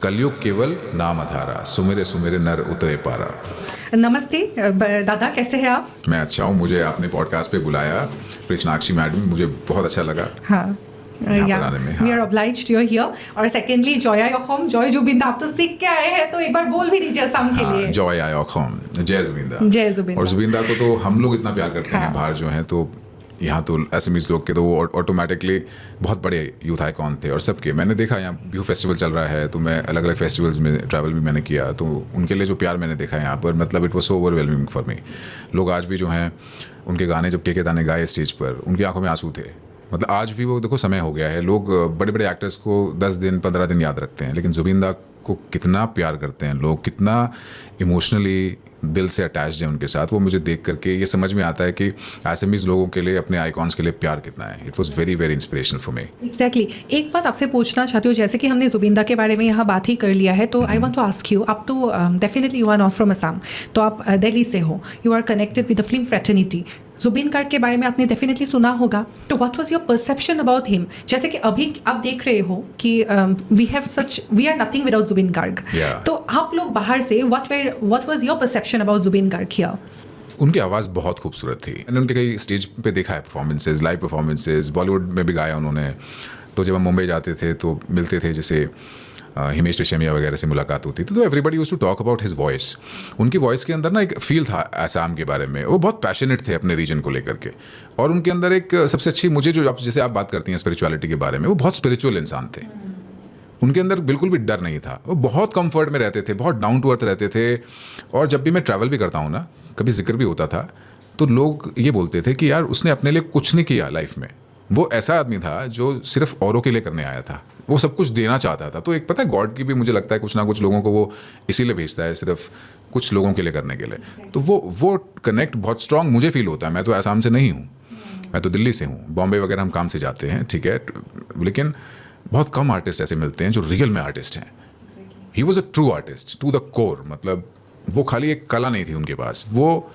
कलयुग केवल नाम अधारा, सुमेरे सुमेरे नर उतरे पारा। नमस्ते दादा, कैसे हैं आप? मैं अच्छा हूँ। मुझे आपने पॉडकास्ट पे बुलाया, कृष्णाक्षी मैडम, मुझे बहुत अच्छा लगा। हाँ, बनाने में, हाँ। We are obliged you are here. और सेकेंडली जॉय योखम, जॉय जुबिंदा, आप तो सीख के आए हैं तो एक बार बोल भी दीजिए असम के लिए। जॉय योखम, जय जुबिंदा। जय जुबिंदा। और जुबिंदा को तो हम लोग इतना प्यार करते हैं हाँ। बाहर जो हैं, तो यहाँ तो असमीज लोग के तो वो ऑटोमेटिकली बहुत बड़े यूथ आइकॉन थे। और सबके मैंने देखा, यहाँ बिहू फेस्टिवल चल रहा है तो मैं अलग अलग फेस्टिवल्स में ट्रैवल भी मैंने किया, तो उनके लिए जो प्यार मैंने देखा यहाँ पर, मतलब it was so overwhelming for me. लोग आज भी जो हैं, उनके गाने जब के दाने गाए स्टेज पर, उनकी आंखों में आंसू थे। मतलब आज भी वो देखो, समय हो गया है, लोग बड़े बड़े एक्टर्स को 10 दिन 15 दिन याद रखते हैं, लेकिन जुबिंदा को कितना प्यार करते हैं लोग, कितना इमोशनली दिल से अटैच्ड है उनके साथ। वो मुझे देख करके ये समझ में आता है कि असमीज लोगों के लिए, अपने आइकॉन्स के लिए प्यार कितना है। It was very very inspirational for me. Exactly. एक बात आपसे पूछना चाहती हूँ, जैसे कि हमने जुबिंदा के बारे में यहाँ बात ही कर लिया है, तो I want to ask you, आप तो definitely you are not from Assam, तो आप दिल्ली से हो, you are connected with the film fraternity. Zubeen Garg के बारे में आपने डेफिनेटली सुना होगा, तो what was your perception about him? जैसे कि अभी आप देख रहे हो कि we are nothing without Zubeen Garg. तो आप लोग बाहर से what was your perception about Zubin Garg here? उनकी आवाज़ बहुत खूबसूरत थी। मैंने उनके कई स्टेज पे देखा है परफॉर्मेंसेज, लाइव परफॉर्मेंसेज, बॉलीवुड में भी गाया उन्होंने। तो जब हम मुंबई जाते थे तो मिलते थे, जैसे हिमेश रेशमिया वगैरह से मुलाकात होती थी, तो everybody used to talk about his voice. उनकी वॉइस के अंदर ना एक फील था आसाम के बारे में, वो बहुत पैशनेट थे अपने रीजन को लेकर के। और उनके अंदर एक सबसे अच्छी, मुझे जो जैसे आप बात करती हैं स्पिरिचुअलिटी के बारे में, वो बहुत स्पिरिचुअल इंसान थे। उनके अंदर बिल्कुल भी डर नहीं था, वो बहुत कंफर्ट में रहते थे, बहुत डाउन टू अर्थ रहते थे। और जब भी मैं ट्रैवल भी करता हूँ ना, कभी जिक्र भी होता था, तो लोग ये बोलते थे कि यार उसने अपने लिए कुछ नहीं किया लाइफ में, वो ऐसा आदमी था जो सिर्फ औरों के लिए करने आया था, वो सब कुछ देना चाहता था। तो एक पता है, गॉड की भी मुझे लगता है कुछ ना कुछ लोगों को वो इसीलिए भेजता है, सिर्फ कुछ लोगों के लिए करने के लिए। तो वो कनेक्ट बहुत स्ट्रांग मुझे फील होता है। मैं तो आसाम से नहीं हूँ, मैं तो दिल्ली से हूँ। बॉम्बे वगैरह हम काम से जाते हैं, ठीक है, लेकिन बहुत कम आर्टिस्ट ऐसे मिलते हैं जो रियल में आर्टिस्ट हैं। He was a true artist to the core. मतलब वो खाली एक कला नहीं थी उनके पास, वो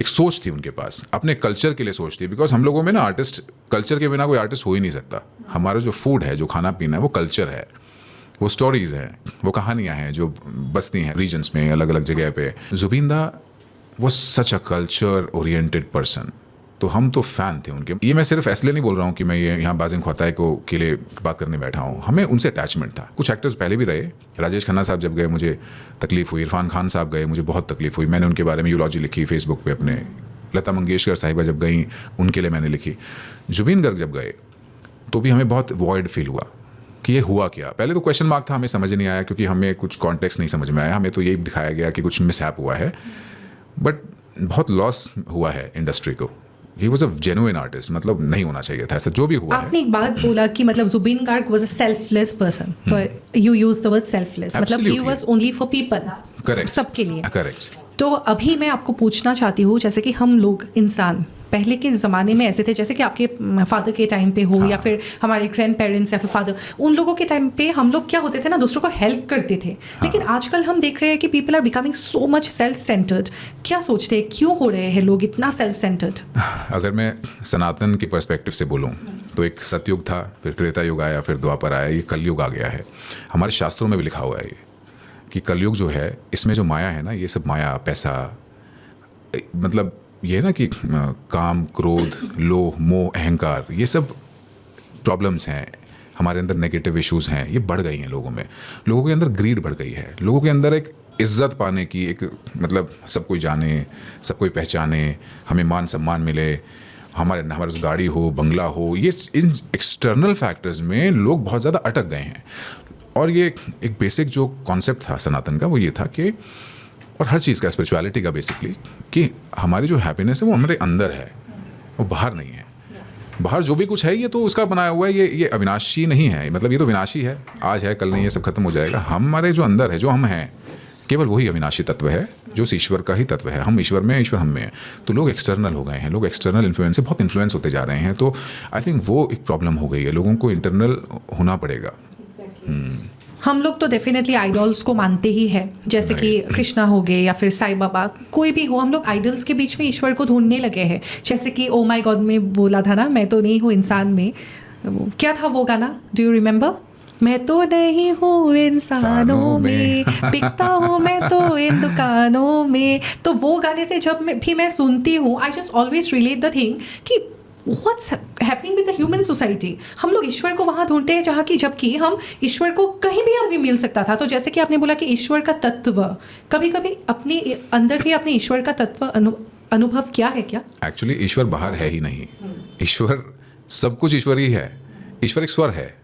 एक सोच थी उनके पास, अपने कल्चर के लिए सोच थी। बिकॉज हम लोगों में ना, आर्टिस्ट, कल्चर के बिना कोई आर्टिस्ट हो ही नहीं सकता। हमारा जो फूड है, जो खाना पीना है, वो कल्चर है, वो स्टोरीज हैं, वो कहानियाँ हैं जो बसती हैं रीजन्स में, अलग अलग जगह पे। Zubeenda was such a culture oriented person. तो हम तो फ़ैन थे उनके। ये मैं सिर्फ इसलिए नहीं बोल रहा हूँ कि मैं ये यहाँ बाजिंग ख्वाताई को के लिए बात करने बैठा हूँ, हमें उनसे अटैचमेंट था। कुछ एक्टर्स पहले भी रहे, राजेश खन्ना साहब जब गए मुझे तकलीफ़ हुई, इरफान खान साहब गए मुझे बहुत तकलीफ़ हुई, मैंने उनके बारे में यूलॉजी लिखी फेसबुक पे अपने। लता मंगेशकर साहिबा जब गई, उनके लिए मैंने लिखी। जुबिन गर्ग जब गए तो भी हमें बहुत वॉइड फील हुआ कि ये हुआ क्या। पहले तो क्वेश्चन मार्क था, हमें समझ नहीं आया, क्योंकि हमें कुछ कॉन्टेक्स्ट नहीं समझ में आया। हमें तो यही दिखाया गया कि कुछ मिसहैप हुआ है, बट बहुत लॉस हुआ है इंडस्ट्री को। He was a genuine artist, मतलब नहीं होना चाहिए था ऐसा, जो भी हुआ आपने एक बात बोला कि मतलब Zubin Garg was a selfless person, तो you used the word selfless, मतलब he was only for people, Correct. सबके लिए। Correct. तो अभी मैं आपको पूछना चाहती हूँ, जैसे कि हम लोग इंसान पहले के ज़माने में ऐसे थे, जैसे कि आपके फादर के टाइम पे हो, या फिर हमारे ग्रैंड पेरेंट्स या फिर फादर, उन लोगों के टाइम पे हम लोग क्या होते थे ना, दूसरों को हेल्प करते थे। लेकिन आजकल हम देख रहे हैं कि people are becoming so much self centred. क्या सोचते हैं, क्यों हो रहे हैं लोग इतना सेल्फ सेंटर्ड? अगर मैं सनातन की पर्सपेक्टिव से बोलूँ तो एक सतयुग था, फिर त्रेता युग आया, फिर द्वापर आया, ये कलयुग आ गया है। हमारे शास्त्रों में भी लिखा हुआ है ये कि कलयुग जो है, इसमें जो माया है ना, ये सब माया, पैसा, मतलब ये ना कि काम, क्रोध, लोभ, मोह, अहंकार, ये सब प्रॉब्लम्स हैं हमारे अंदर, नेगेटिव इश्यूज हैं, ये बढ़ गई हैं लोगों में। लोगों के अंदर ग्रीड बढ़ गई है, लोगों के अंदर एक इज्जत पाने की, एक मतलब सब कोई जाने, सब कोई पहचाने, हमें मान सम्मान मिले, हमारे पास गाड़ी हो, बंगला हो, ये इन एक्सटर्नल फैक्टर्स में लोग बहुत ज़्यादा अटक गए हैं। और ये एक बेसिक जो कॉन्सेप्ट था सनातन का, वो ये था कि, और हर चीज़ का, स्पिरिचुअलिटी का बेसिकली, कि हमारी जो हैप्पीनेस है वो हमारे अंदर है, वो बाहर नहीं है। बाहर जो भी कुछ है ये तो उसका बनाया हुआ है, ये अविनाशी नहीं है, मतलब ये तो विनाशी है, आज है कल नहीं है, सब खत्म हो जाएगा। हमारे जो अंदर है, जो हम हैं, केवल वही अविनाशी तत्व है, जो ईश्वर का ही तत्व है। हम ईश्वर में हैं, ईश्वर हम में है। तो लोग एक्सटर्नल हो गए हैं, लोग एक्सटर्नल इन्फ्लुएंस से बहुत इन्फ्लुएंस होते जा रहे हैं। तो आई थिंक वो एक प्रॉब्लम हो गई है, लोगों को इंटरनल होना पड़ेगा। हम लोग तो डेफिनेटली आइडल्स को मानते ही हैं, जैसे कि कृष्णा हो गए या फिर साईं बाबा, कोई भी हो, हम लोग आइडल्स के बीच में ईश्वर को ढूंढने लगे हैं। जैसे कि ओ माय गॉड में बोला था ना, मैं तो नहीं हूँ इंसान में, क्या था वो गाना, डू यू रिमेंबर? मैं तो नहीं हूँ इंसानों में, बिकता हूँ मैं तो इन दुकानों में। तो वो गाने से जब भी मैं सुनती हूँ, I just always relate the thing कि what's happening with the human society. हम लोग ईश्वर को वहाँ ढूंढते हैं जहाँ की, जबकि हम ईश्वर को कहीं भी हमें मिल सकता था। तो जैसे कि आपने बोला कि ईश्वर का तत्व, कभी कभी अपने अंदर भी अपने ईश्वर का तत्व अनुभव किया है क्या? एक्चुअली ईश्वर बाहर है ही नहीं, ईश्वर सब कुछ ईश्वर ही है। ईश्वर एक स्वर है।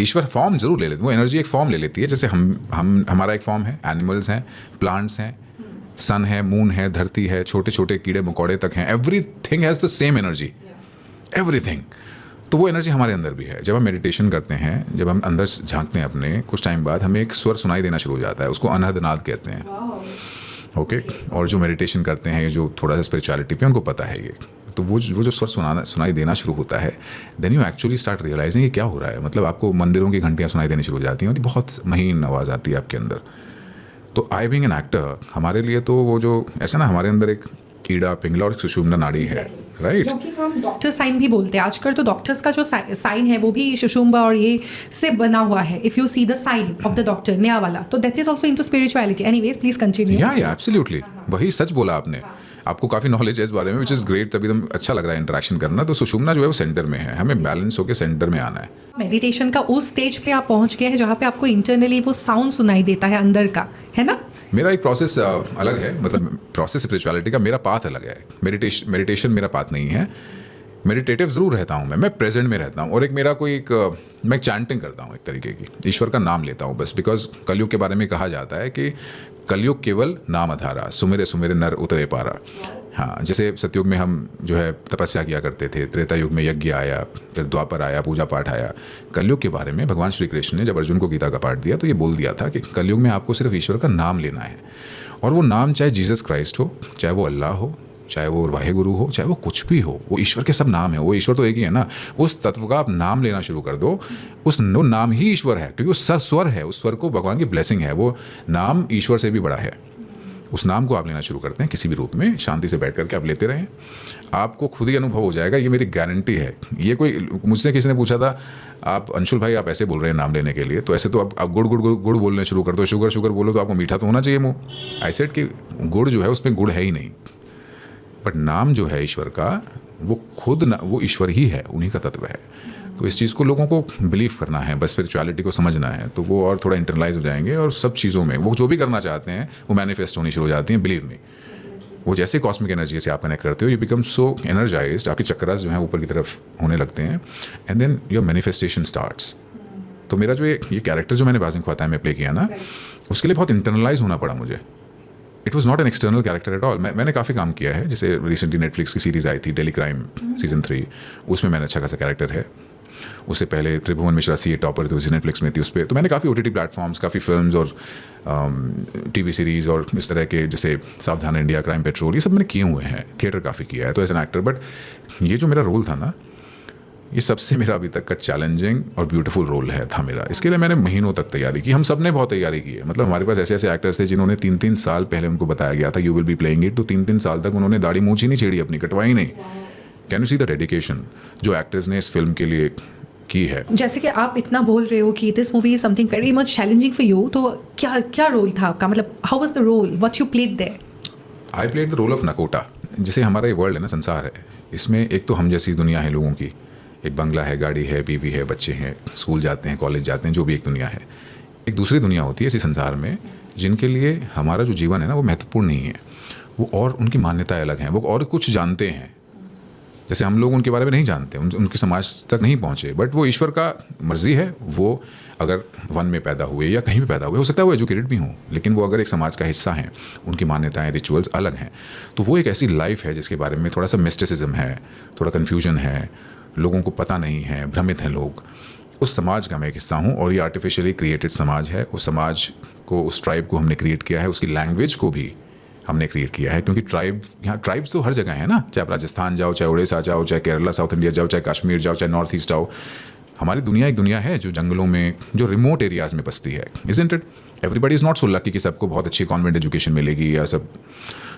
ईश्वर फॉर्म जरूर ले लेते, वो एनर्जी एक फॉर्म ले लेती है। जैसे हम हमारा एक फॉर्म है, एनिमल्स हैं, प्लांट्स हैं, सन है, मून है, धरती है, छोटे छोटे कीड़े मकोड़े तक हैं। Everything has the same energy, everything. तो वो एनर्जी हमारे अंदर भी है। जब हम मेडिटेशन करते हैं, जब हम अंदर झांकते हैं अपने, कुछ टाइम बाद हमें एक स्वर सुनाई देना शुरू हो जाता है, उसको अनहद नाद कहते हैं। ओके और जो मेडिटेशन करते हैं, जो थोड़ा सा स्पिरिचुअलिटी पे, उनको पता है ये। तो वो जो स्वर सुनाई देना शुरू होता है, then you actually start realizing कि क्या हो रहा है। मतलब आपको मंदिरों की घंटियाँ सुनाई देनी शुरू हो जाती हैं और बहुत महीन आवाज़ आती है आपके अंदर। तो आई बीइंग एन एक्टर, हमारे लिए तो वो जो ऐसा ना, हमारे अंदर एक कीड़ा पिंगला और एक सुषुम्ना नाड़ी है, राइट? जो कि हम डॉक्टर साइन भी बोलते हैं आजकल। तो डॉक्टर्स का जो साइन है वो भी सुषुम्ना और ये से बना हुआ है। If you see the sign of the doctor, नया वाला, तो that is also into spirituality. Anyways please continue. Yeah absolutely, वही सच बोला आपने। आपको काफ़ी नॉलेज है इस बारे में, विच इज़ ग्रेट। तभी एकदम अच्छा लग रहा है इंटरेक्शन करना। तो सुषुम्ना जो है वो सेंटर में है, हमें बैलेंस होकर सेंटर में आना है। मेडिटेशन का उस स्टेज पे आप पहुंच गए हैं जहाँ पे आपको इंटरनली वो साउंड सुनाई देता है अंदर का, है ना? मेरा एक प्रोसेस अलग है, मतलब प्रोसेस स्पिरिचुअलिटी का मेरा पाथ अलग है। मेडिटेशन मेरा पाथ नहीं है। मेडिटेटिव ज़रूर रहता हूँ मैं प्रेजेंट में रहता हूँ। और एक मेरा कोई मैं चैंटिंग करता हूँ एक तरीके की, ईश्वर का नाम लेता हूँ बस। बिकॉज कलयुग के बारे में कहा जाता है कि कलयुग केवल नाम अधारा, सुमेरे सुमेरे नर उतरे पारा। हाँ, जैसे सतयुग में हम जो है तपस्या किया करते थे, त्रेता युग में यज्ञ आया, फिर द्वापर आया, पूजा पाठ आया। कलयुग के बारे में भगवान श्री कृष्ण ने जब अर्जुन को गीता का पाठ दिया तो ये बोल दिया था कि कलयुग में आपको सिर्फ ईश्वर का नाम लेना है। और वो नाम चाहे जीसस क्राइस्ट हो, चाहे वो अल्लाह हो, चाहे वो वाहेगुरु हो, चाहे वो कुछ भी हो, वो ईश्वर के सब नाम है। वो ईश्वर तो एक ही है ना। उस तत्व का आप नाम लेना शुरू कर दो, उस नाम ही ईश्वर है, क्योंकि वो स्वर है। उस स्वर को भगवान की ब्लेसिंग है। वो नाम ईश्वर से भी बड़ा है। उस नाम को आप लेना शुरू करते हैं किसी भी रूप में, शांति से बैठ करके आप लेते रहें, आपको खुद ही अनुभव हो जाएगा। ये मेरी गारंटी है। ये कोई मुझसे किसी ने पूछा था, आप अंशुल भाई आप ऐसे बोल रहे हैं नाम लेने के लिए, तो ऐसे तो आप गुड़ गुड़ गुड़ गुड़ बोलने शुरू कर दो, शुगर शुगर बोलो तो आपको मीठा तो होना चाहिए मुँह। आई सेड कि गुड़ जो है उसमें गुड़ है ही नहीं, बट नाम जो है ईश्वर का, वो खुद वो ईश्वर ही है, उन्हीं का तत्व है। तो इस चीज़ को लोगों को बिलीव करना है, बस स्पिरिचुअलिटी को समझना है, तो वो और थोड़ा इंटरलाइज हो जाएंगे। और सब चीज़ों में वो जो भी करना चाहते हैं वो मैनिफेस्ट होनी शुरू हो जाती हैं। बिलीव मी, वो जैसे कॉस्मिक एनर्जी से आप कनेक्ट करते हो, यू बिकम सो एनर्जाइज्ड, आपके चक्रास जो हैं ऊपर की तरफ होने लगते हैं, and then your manifestation starts. तो मेरा जो ये कैरेक्टर जो मैंने बाज़िंग ख्वाता में प्ले किया ना, उसके लिए बहुत इंटरनलाइज होना पड़ा मुझे। It was not an external character at all. मैंने काफ़ी काम किया है। जैसे रिसेंटली नेटफ्लिक्स की सीरीज़ आई थी डेली क्राइम सीजन 3, उसमें मैंने अच्छा खासा कैरेक्टर है। उससे पहले त्रिभुवन मिश्रा सी टॉपर थी, उसी नेटफ्लिक्स में थी, उस पर तो मैंने काफ़ी OTT प्लेटफॉर्म्स, काफ़ी फिल्म्स और TV सीरीज़ और इस तरह के, जैसे सावधान इंडिया, क्राइम पेट्रोल, ये सब मैंने किए हुए हैं। थिएटर काफ़ी किया है तो एज एन एक्टर। बट ये जो मेरा रोल था ना, ये सबसे मेरा अभी तक का चैलेंजिंग और ब्यूटीफुल रोल था मेरा। इसके लिए मैंने महीनों तक तैयारी की। हम सब ने बहुत तैयारी की है। मतलब हमारे पास ऐसे ऐसे एक्टर्स थे जिन्होंने 3-3 साल पहले उनको बताया गया था you will be playing it, तो 3-3 साल तक उन्होंने दाढ़ी मूंछ ही नहीं छेड़ी अपनी, कटवाई नहीं। Can you see the dedication जो एक्टर्स ने इस फिल्म के लिए की है। जैसे कि आप इतना बोल रहे हो कि this movie is something very much challenging for you, तो क्या रोल था आपका? मतलब how was the role what you played there? I played the role of नकोटा। जैसे हमारा ये वर्ल्ड है ना, संसार है, इसमें एक तो हम जैसी दुनिया है लोगों की, एक बंगला है, गाड़ी है, बीवी है, बच्चे हैं, स्कूल जाते हैं, कॉलेज जाते हैं, जो भी एक दुनिया है। एक दूसरी दुनिया होती है इसी संसार में जिनके लिए हमारा जो जीवन है ना वो महत्वपूर्ण नहीं है। वो और उनकी मान्यताएं अलग हैं, वो और कुछ जानते हैं जैसे हम लोग उनके बारे में नहीं जानते, उनके समाज तक नहीं पहुँचे। बट वो ईश्वर का मर्जी है। वो अगर वन में पैदा हुए या कहीं भी पैदा हुए, हो सकता है वो एजुकेटेड भी हों, लेकिन वो अगर एक समाज का हिस्सा हैं, उनकी मान्यताएं, रिचुअल्स अलग हैं, तो वो एक ऐसी लाइफ है जिसके बारे में थोड़ा सा मिस्टिसिज्म है, थोड़ा कन्फ्यूजन है, लोगों को पता नहीं है, भ्रमित हैं लोग। उस समाज का मैं एक हिस्सा हूँ और ये आर्टिफिशियली क्रिएटेड समाज है। उस समाज को, उस ट्राइब को हमने क्रिएट किया है, उसकी लैंग्वेज को भी हमने क्रिएट किया है। क्योंकि यहाँ ट्राइब्स तो हर जगह है ना, चाहे आप राजस्थान जाओ, चाहे उड़ीसा जाओ, चाहे केरला, साउथ इंडिया जाओ, चाहे कश्मीर जाओ, चाहे नॉर्थ ईस्ट जाओ। हमारी दुनिया एक दुनिया है जो जंगलों में, जो रिमोट एरियाज़ में बसती है। Isn't it? Everybody is not so lucky कि सबको बहुत अच्छी कॉन्वेंट एजुकेशन मिलेगी या सब।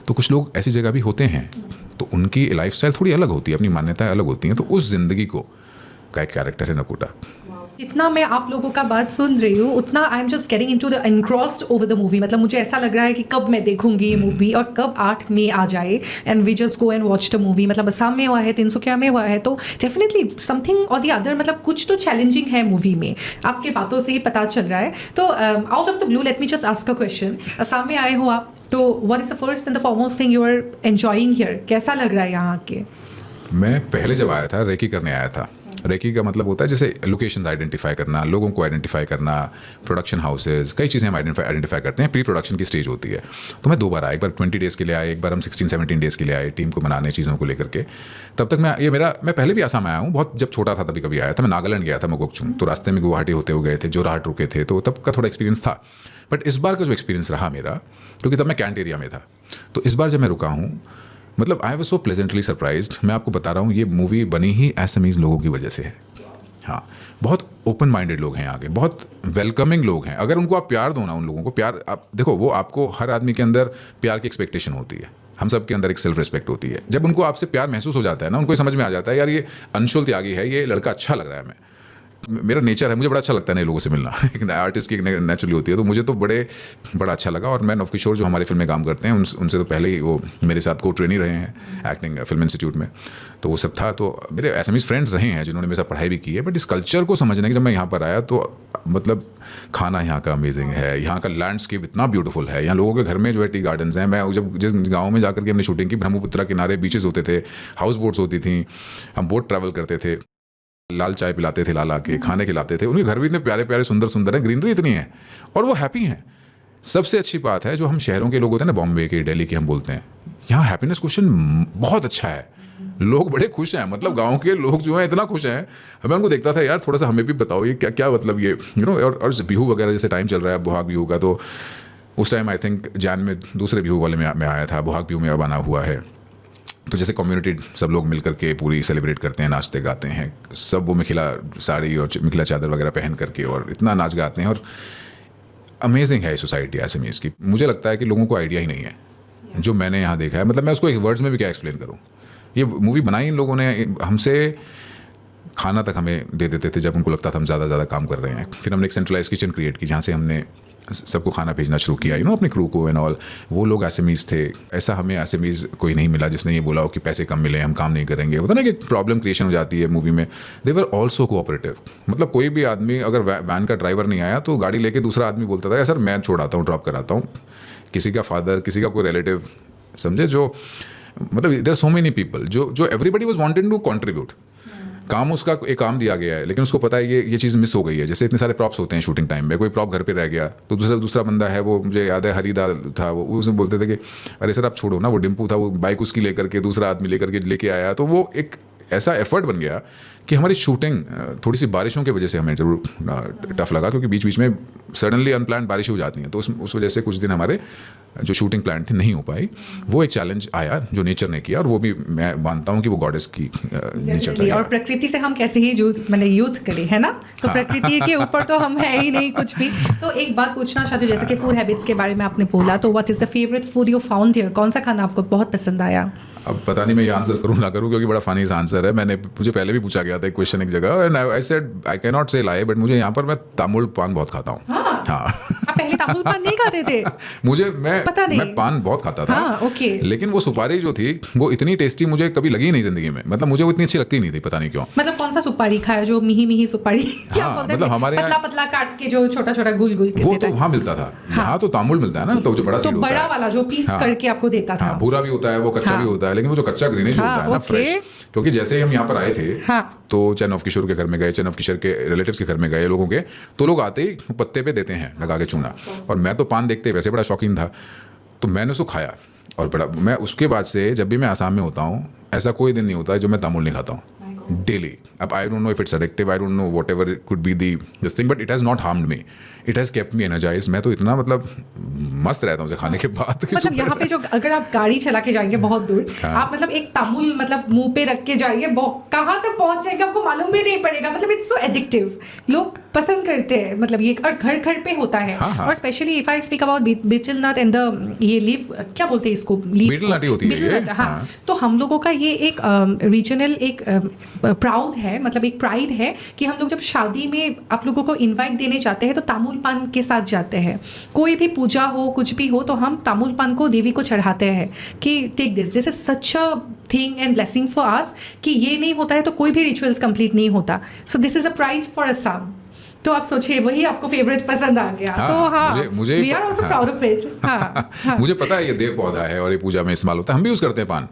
तो कुछ लोग ऐसी जगह भी होते हैं, तो उनकी लाइफ स्टाइल थोड़ी अलग होती है, अपनी मान्यताएं अलग होती हैं। तो उस ज़िंदगी को का एक कैरेक्टर है नकोटा। जितना मैं आप लोगों का बात सुन रही हूँ उतना I am just getting into the engrossed over the movie. मतलब मुझे ऐसा लग रहा है कि कब मैं देखूंगी ये मूवी और कब 8 मई आ जाए and we just go and watch the movie. मतलब असम में हुआ है, तिनसुकिया में हुआ है, तो डेफिनेटली समथिंग और द अदर, मतलब कुछ तो चैलेंजिंग है मूवी में, आपके बातों से ही पता चल रहा है. तो out of the blue let me just ask a question. Assam में आए हो आप, तो what is the first and the foremost thing you are enjoying here? कैसा लग रहा है यहाँ के? मैं पहले जब आया था रेकी करने आया था. रेकी का मतलब होता है जैसे लोकेशंस आइडेंटिफाई करना, लोगों को आइडेंटिफाई करना, प्रोडक्शन हाउसेज, कई चीज़ें हम आइडेंटिफाई करते हैं. प्री प्रोडक्शन की स्टेज होती है. तो मैं 2 बार आया, एक बार 20 डेज़ के लिए आया, एक बार हम 16-17 डेज़ के लिए आए टीम को मनाने चीज़ों को लेकर के. तब तक मैं पहले भी आसाम आया हूँ, बहुत जब छोटा था तभी कभी आया था. मैं नागालैंड गया था मोकोकचुंग, तो रास्ते में गुवाहाटी होते हुए गए थे, जोरहाट रुके थे, तो तब का थोड़ा एक्सपीरियंस था. बट इस बार का जो एक्सपीरियंस रहा मेरा, क्योंकि तब मैं कैंट एरिया में था, तो इस बार जब मैं रुका हूँ, मतलब I was so pleasantly surprised. मैं आपको बता रहा हूँ ये मूवी बनी ही असमीज़ लोगों की वजह से है. हाँ, बहुत ओपन माइंडेड लोग हैं यहाँ के, बहुत वेलकमिंग लोग हैं. अगर उनको आप प्यार दो ना, उन लोगों को प्यार, आप देखो, वो आपको, हर आदमी के अंदर प्यार की एक्सपेक्टेशन होती है. हम सब के अंदर एक सेल्फ रिस्पेक्ट होती है. जब उनको आपसे प्यार महसूस हो जाता है ना, उनको समझ में आ जाता है यार ये अंशुल त्यागी है, ये लड़का अच्छा लग रहा है. मेरा नेचर है, मुझे बड़ा अच्छा लगता है नए लोगों से मिलना. एक आर्टिस्ट की नेचुरली होती है, तो मुझे तो बड़ा अच्छा लगा. और मैं नवकिशोर जो हमारी फिल्म में काम करते हैं उनसे तो पहले ही वो मेरे साथ को ट्रेनी रहे हैं एक्टिंग फिल्म इंस्टीट्यूट में, तो वो सब था. तो मेरे एसएमईज फ्रेंड्स रहे हैं जिन्होंने मेरे साथ पढ़ाई भी की है. बट इस कल्चर को समझने की जब मैं यहाँ पर आया, तो मतलब खाना यहाँ का अमेजिंग है, यहाँ का लैंडस्केप इतना ब्यूटीफुल है. यहाँ लोगों के घर में जो है टी गार्डन्स हैं. मैं जब जिस गाँव में जाकर के हमने शूटिंग की, ब्रह्मपुत्र किनारे बीचेस होते थे, हाउस बोट्स होती थी, हम बोट ट्रैवल करते थे, लाल चाय पिलाते थे, लाला के खाने खिलाते थे. उनके घर भी इतने प्यारे प्यारे सुंदर सुंदर हैं, ग्रीनरी इतनी है, और वो हैप्पी हैं. सबसे अच्छी बात है, जो हम शहरों के लोग होते हैं ना, बॉम्बे के, दिल्ली के, हम बोलते हैं, यहाँ हैप्पीनेस क्वेश्चन बहुत अच्छा है. लोग बड़े खुश हैं. मतलब गांव के लोग जो हैं इतना खुश हैं. मैं उनको देखता था, यार थोड़ा सा हमें भी बताओ ये क्या क्या मतलब ये और बिहू वगैरह जैसे टाइम चल रहा है, बोहाग बिहू का, तो उस टाइम आई थिंक जान में दूसरे बिहू वाले में आया था. बोहाग बिहू में अब आना हुआ है, तो जैसे कम्युनिटी सब लोग मिलकर के पूरी सेलिब्रेट करते हैं, नाचते गाते हैं सब. वो मिथिला साड़ी और मिथिला चादर वगैरह पहन करके, और इतना नाच गाते हैं. और अमेजिंग है सोसाइटी असमीज़ की. मुझे लगता है कि लोगों को आइडिया ही नहीं है जो मैंने यहाँ देखा है. मतलब मैं उसको एक वर्ड्स में भी क्या एक्सप्लेन करूँ. ये मूवी बनाई इन लोगों ने, हमसे खाना तक हमें दे देते थे जब उनको लगता था हम ज़्यादा काम कर रहे हैं. फिर हमने एक सेंट्रलाइज किचन क्रिएट की, जहाँ से हमने सबको खाना भेजना शुरू किया, अपने क्रू को एंड ऑल. वो लोग एसएमईज थे. ऐसा हमें एसएमईज कोई नहीं मिला जिसने ये बोला हो कि पैसे कम मिले, हम काम नहीं करेंगे. होता ना कि प्रॉब्लम क्रिएशन हो जाती है मूवी में. दे वर ऑल्सो कोऑपरेटिव. मतलब कोई भी आदमी, अगर वैन का ड्राइवर नहीं आया तो गाड़ी लेके दूसरा आदमी बोलता था, सर मैं छोड़ाता हूँ, ड्रॉप कराता हूँ. किसी का फादर, किसी का कोई रिलेटिव, समझे, जो मतलब there are so many people जो everybody was wanted to contribute. काम उसका एक काम दिया गया है, लेकिन उसको पता है ये चीज़ मिस हो गई है. जैसे इतने सारे प्रॉप्स होते हैं शूटिंग टाइम में, कोई प्रॉप घर पे रह गया तो दूसरा बंदा है, वो मुझे याद है हरीदा था, वो उसमें बोलते थे कि अरे सर आप छोड़ो ना. वो डिम्पू था, वो बाइक उसकी लेकर के दूसरा आदमी लेके आया. तो वो एक ऐसा एफर्ट बन गया कि हमारी शूटिंग थोड़ी सी बारिशों की वजह से हमें ज़रूर टफ लगा, क्योंकि बीच बीच में सडनली अनप्लान्ड बारिश हो जाती हैं. तो उस वजह से कुछ दिन हमारे जो शूटिंग प्लान थी नहीं हो पाई. वो एक चैलेंज आया जो नेचर ने किया, और वो भी मैं मानता हूँ कि वो गॉडेस की नेचर था. और प्रकृति से हम कैसे ही युद्ध करें, है ना. तो हाँ. प्रकृति के ऊपर तो हम है ही नहीं कुछ भी. तो एक बात पूछना चाहती हूँ, जैसे कि फूड हैबिट्स के बारे में आपने बोला, तो what is the favourite food you found here? कौन सा खाना आपको बहुत पसंद आया? अब पता नहीं मैं ये आंसर करूँ ना करूँ, क्योंकि बड़ा फनी सा आंसर है. मुझे पहले भी पूछा गया था एक क्वेश्चन एक जगह, and I said I can not से लाई, बट मुझे यहाँ पर मैं तामुल पान बहुत खाता हूँ. हाँ. आप पहले तामुल पान नहीं खाते थे? मैं पान बहुत खाता था. हाँ, ओके. लेकिन वो सुपारी जो थी वो इतनी टेस्टी मुझे कभी लगी ही नहीं जिंदगी में. मतलब मुझे वो इतनी अच्छी लगती नहीं थी, पता नहीं क्यों. मतलब कौन सा सुपारी खाया? जो मिही सुपारी, क्या बोलते हैं, मतलब हमारे पतला काट के जो छोटा गुल वो तो वहाँ मिलता था. यहाँ तो तामुल मिलता है ना, तो जो बड़ा वाला जो पीस करके आपको देता था. भूरा भी होता है, वो कच्चा भी होता है, लेकिन वो जो कच्चा ग्रीनिश होता है ना, फ्रेश. क्योंकि जैसे ही हम यहाँ पर आए थे, तो चाहे नवकिशोर के घर में गए, चाहे नवकिशोर के रिलेटिव्स के घर में गए लोगों के, तो लोग आते ही पत्ते पे देते हैं लगा के चूना. और मैं तो पान देखते वैसे बड़ा शौकीन था, तो मैंने उसको खाया. और मैं उसके बाद से जब भी मैं आसाम में होता हूँ, ऐसा कोई दिन नहीं होता है जो मैं तामुल नहीं खाता हूँ डेली. अब I don't know if it's addictive, I don't know whatever it could be this thing, but it has not harmed me. It has kept me energize. मैं तो इतना मतलब मस्त रहता हूँ खाने के बाद. मतलब यहाँ पे जो अगर आप गाड़ी चला के जाएंगे बहुत दूर, आप मतलब एक तामुल मतलब मुंह पे रख के जाइए, कहाँ तक पहुँच जाएंगे आपको मालूम भी नहीं पड़ेगा. मतलब इट्स सो एडिक्टिव. लोग पसंद करते हैं, मतलब ये और घर घर पे होता है। हाँ। और specially if I speak about betel nut and the ये लीफ, क्या बोलते हैं इसको, बीटल नट ही होती है ये, हाँ। हाँ। तो हम लोगों का ये एक रीजनल एक प्राउड है, मतलब एक प्राइड है कि हम लोग जब शादी में आप लोगों को इनवाइट देने जाते हैं तो तामुल पान के साथ जाते हैं। कोई भी पूजा हो, कुछ भी हो, तो हम तामुल पान को देवी को चढ़ाते हैं कि take this is such a thing and blessing for us, कि ये नहीं होता है तो कोई भी रिचुअल्स कंप्लीट नहीं होता। So this is a pride for Assam. तो आप सोचिए, वही आपको फेवरेट पसंद आ गया। हाँ, तो हाँ, मुझे we are also proud of it. हाँ। मुझे पता है ये देव पौधा है और ये पूजा में इस्तेमाल होता है, हम भी यूज़ करते हैं पान,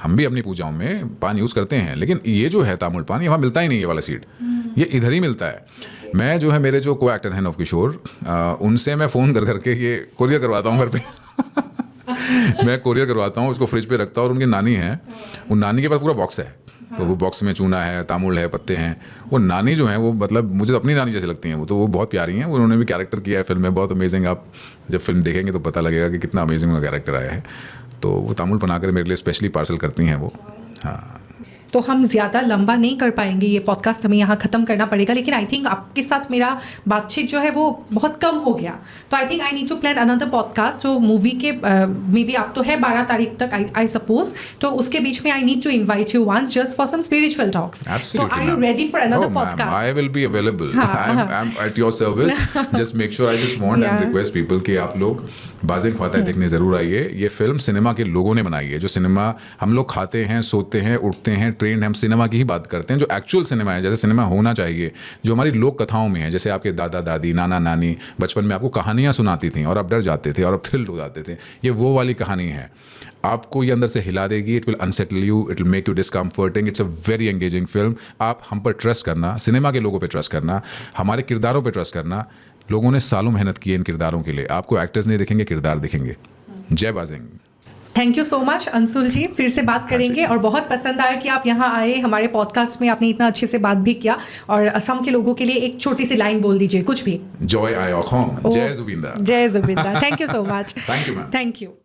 हम भी अपनी पूजाओं में पान यूज़ करते हैं, लेकिन ये जो है तामुल पान, ये वहाँ मिलता ही नहीं, ये वाला सीड, ये इधर ही मिलता है। मैं जो है, मेरे जो को एक्टर हैं नव किशोर, उनसे मैं फ़ोन कर करके ये कोरियर करवाता हूँ घर पे मैं कोरियर करवाता हूँ, उसको फ्रिज पे रखता हूँ। और उनकी नानी है, उन नानी के पास पूरा बॉक्स है, तो वो बॉक्स में चूना है, तामुल है, पत्ते हैं। वो नानी जो है वो, मतलब मुझे तो अपनी नानी जैसे लगती हैं वो, तो वो बहुत प्यारी हैं। उन्होंने भी कैरेक्टर किया है फिल्म में, बहुत अमेजिंग। आप जब फिल्म देखेंगे तो पता लगेगा कि कितना अमेजिंग उनका कैरेक्टर आया है। तो वो तामुल बनाकर मेरे लिए स्पेशली पार्सल करती हैं वो। हाँ, तो हम ज़्यादा लंबा नहीं कर पाएंगे, ये पॉडकास्ट हमें यहाँ ख़त्म करना पड़ेगा। लेकिन आई थिंक आपके साथ मेरा बातचीत जो है वो बहुत कम हो गया, तो I think I need to plan another podcast जो मूवी के मे बी आप तो है 12 तारीख तक आई सपोज, तो उसके बीच में I need to invite you once just for some spiritual talks. तो are you ready for another podcast? I will be available, I am at your service. Just make sure, I just want and request people कि आप लोग Bazin ख्वाता देखने ज़रूर आइए। ये film cinema के लोगों ने बनाई है। जो सिनेमा हम लोग खाते हैं, सोते हैं, उठते हैं, ट्रेंड, हम सिनेमा की ही बात करते हैं, जो एक्चुअल सिनेमा है, जैसे सिनेमा होना चाहिए, जो हमारी लोक कथाओं में है। जैसे आपके दादा दादी, नाना नानी बचपन में आपको कहानियाँ सुनाती थी और आप डर जाते थे और आप थ्रिल्ड हो जाते थे, ये वो वाली कहानी है। आपको ये अंदर से हिला देगी, it will unsettle you, it will make you discomforting. It's a very engaging film. आप हम पर ट्रस्ट करना, सिनेमा के लोगों पर ट्रस्ट करना, हमारे किरदारों पर ट्रस्ट करना। लोगों ने सालों मेहनत की है इन किरदारों के लिए। आपको एक्टर्स नहीं दिखेंगे, किरदार दिखेंगे। जय बाजिंग। Thank you so much Anshul ji, फिर से बात करेंगे। और बहुत पसंद आया कि आप यहाँ आए हमारे पॉडकास्ट में, आपने इतना अच्छे से बात भी किया। और असम के लोगों के लिए एक छोटी सी लाइन बोल दीजिए, कुछ भी। जय आयोखोम, जय जुबिंदा। जय जुबिंदा। Thank you so much. Thank you ma'am. Thank you.